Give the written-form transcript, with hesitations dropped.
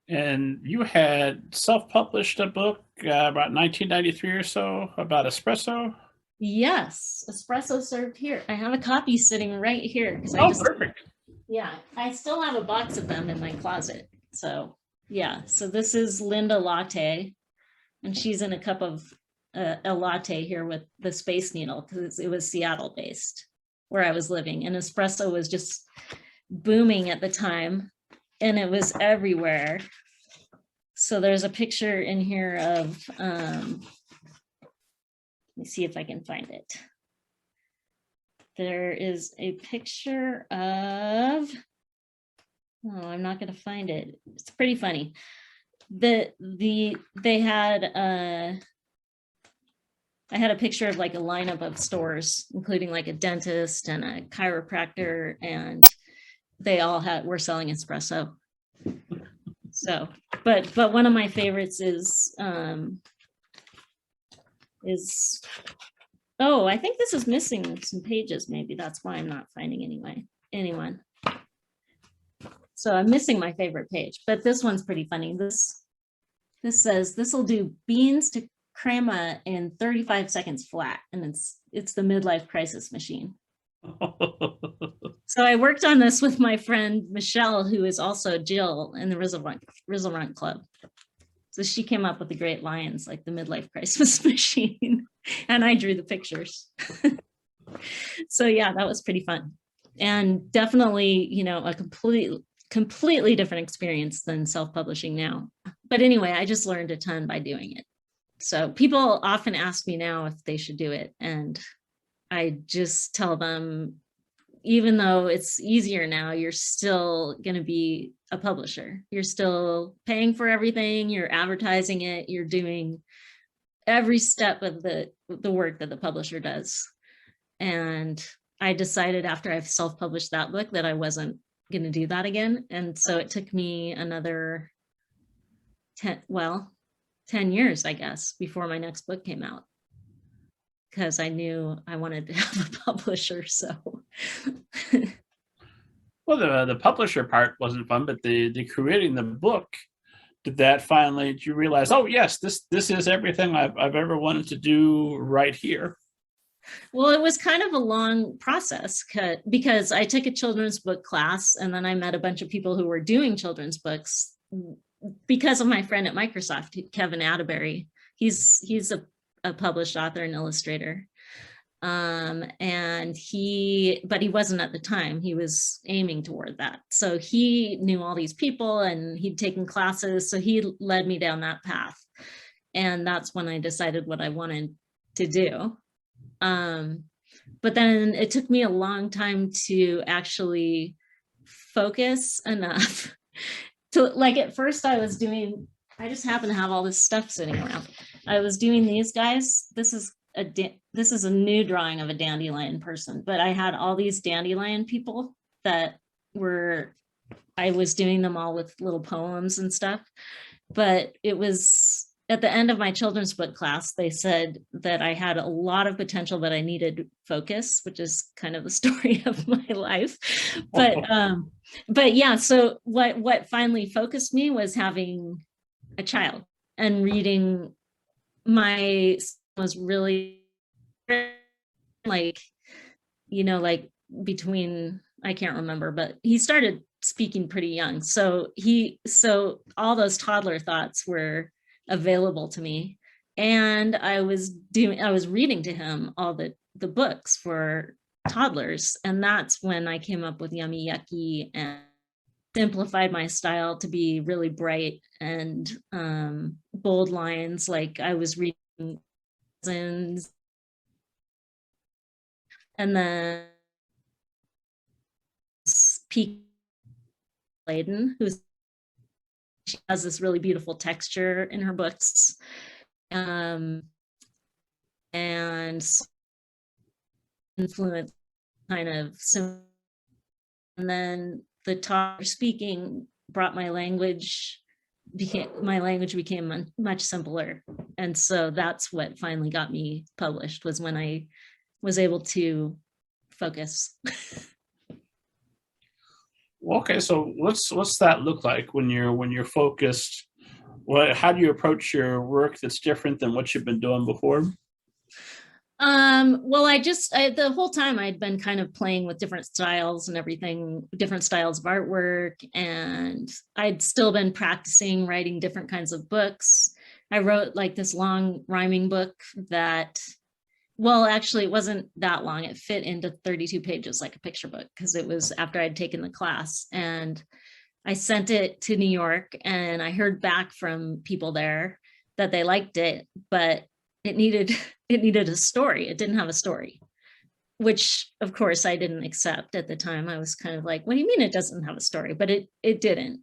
And you had self-published a book about 1993 or so about espresso. Yes, espresso served here. I have a copy sitting right here because Oh, perfect. yeah, I still have a box of them in my closet. So yeah, so this is Linda Latte, and she's in a cup of a latte here with the Space Needle because it was Seattle based where I was living, and espresso was just booming at the time, and it was everywhere. So there's a picture in here of, let me see if I can find it. There is a picture of, oh, I'm not going to find it. It's pretty funny. They had I had a picture of like a lineup of stores, including like a dentist and a chiropractor, and they all were selling espresso. So, but one of my favorites is oh, I think this is missing some pages. Maybe that's why I'm not finding anyone. So I'm missing my favorite page, but this one's pretty funny. This says this will do beans to crema in 35 seconds flat, and it's the midlife crisis machine. So I worked on this with my friend Michelle, who is also Jill in the Rizzle Run Club. So she came up with the great lines like the midlife crisis machine, and I drew the pictures. So yeah, that was pretty fun, and definitely, you know, a completely different experience than self-publishing now. But anyway, I just learned a ton by doing it. So people often ask me now if they should do it, and I just tell them, even though it's easier now, you're still going to be a publisher. You're still paying for everything, you're advertising it, you're doing every step of the work that the publisher does. And I decided after I've self-published that book that I wasn't going to do that again. And so it took me another 10 years, I guess, before my next book came out, because I knew I wanted to have a publisher. So Well, the publisher part wasn't fun, but the creating the book, did you realize, oh yes, this is everything I've ever wanted to do right here? well, it was kind of a long process because I took a children's book class, and then I met a bunch of people who were doing children's books because of my friend at Microsoft, Kevin Atterbury. He's a published author and illustrator. And but he wasn't at the time, he was aiming toward that. So he knew all these people and he'd taken classes. So he led me down that path. And that's when I decided what I wanted to do. But then it took me a long time to actually focus enough to, like, at first I just happen to have all this stuff sitting around. I was doing these guys. This is a new drawing of a dandelion person, but I had all these dandelion people that I was doing them all with little poems and stuff. But it was at the end of my children's book class, they said that I had a lot of potential, but I needed focus, which is kind of the story of my life. But yeah, so what finally focused me was having a child and reading. My was really like, you know, like between, I can't remember, but he started speaking pretty young. So all those toddler thoughts were available to me. And I was reading to him all the books for toddlers. And that's when I came up with Yummy Yucky and simplified my style to be really bright and bold lines. Like I was reading and then Peak Laden, she has this really beautiful texture in her books, and influence kind of. And then the talk speaking brought my language became much simpler. And so that's what finally got me published, was when I was able to focus. Okay, so what's that look like when you're focused? How do you approach your work that's different than what you've been doing before? Well, the whole time I'd been kind of playing with different styles and everything, different styles of artwork, and I'd still been practicing writing different kinds of books. I wrote like this long rhyming book that, well, actually, it wasn't that long. It fit into 32 pages like a picture book because it was after I'd taken the class. And I sent it to New York and I heard back from people there that they liked it, but it needed it needed a story. It didn't have a story, which of course I didn't accept at the time. I was kind of like, what do you mean it doesn't have a story? But it didn't.